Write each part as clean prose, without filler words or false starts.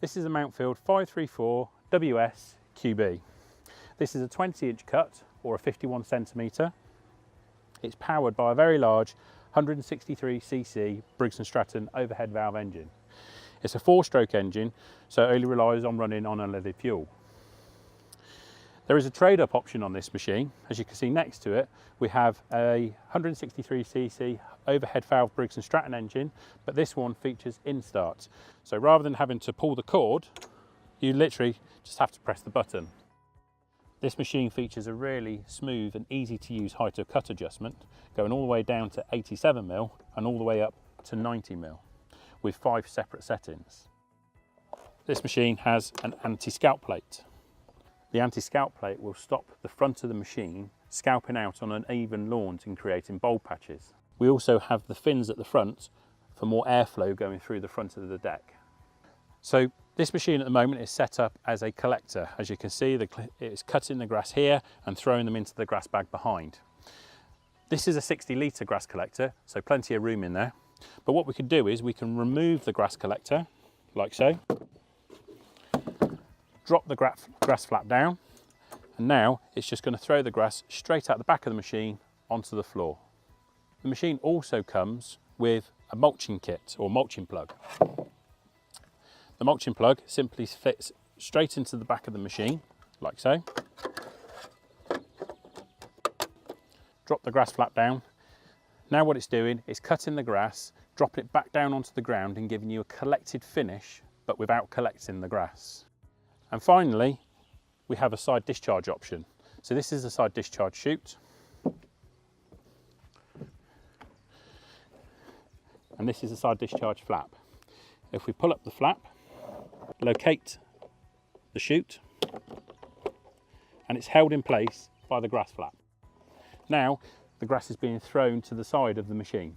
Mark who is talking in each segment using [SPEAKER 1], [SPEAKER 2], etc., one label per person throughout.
[SPEAKER 1] This is a Mountfield 534 WS QB. This is a 20-inch cut or a 51 centimetre. It's powered by a very large 163cc Briggs & Stratton overhead valve engine. It's a 4-stroke engine, so it only relies on running on unleaded fuel. There is a trade-up option on this machine. As you can see next to it, we have a 163cc overhead valve Briggs & Stratton engine, but this one features in-start. So rather than having to pull the cord, you literally just have to press the button. This machine features a really smooth and easy to use height of cut adjustment, going all the way down to 87mm and all the way up to 90mm, with 5 separate settings. This machine has an anti-scalp plate. The anti-scalp plate will stop the front of the machine scalping out on uneven lawns and creating bulb patches. We also have the fins at the front for more airflow going through the front of the deck. So this machine at the moment is set up as a collector. As you can see, it's cutting the grass here and throwing them into the grass bag behind. This is a 60-litre grass collector, so plenty of room in there. But what we can do is we can remove the grass collector, like so, drop the grass flap down, and now it's just going to throw the grass straight out the back of the machine onto the floor. The machine also comes with a mulching kit or mulching plug. The mulching plug simply fits straight into the back of the machine, like so. Drop the grass flap down. Now what it's doing is cutting the grass, dropping it back down onto the ground and giving you a collected finish, but without collecting the grass. And finally, we have a side discharge option. So this is a side discharge chute. And this is a side discharge flap. If we pull up the flap, locate the chute, and it's held in place by the grass flap. Now, the grass is being thrown to the side of the machine.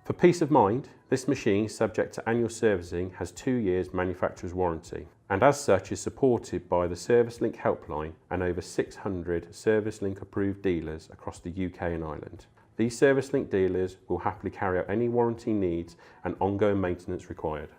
[SPEAKER 2] For peace of mind, this machine, subject to annual servicing, has 2 years manufacturer's warranty, and as such is supported by the ServiceLink helpline and over 600 ServiceLink approved dealers across the UK and Ireland. These ServiceLink dealers will happily carry out any warranty needs and ongoing maintenance required.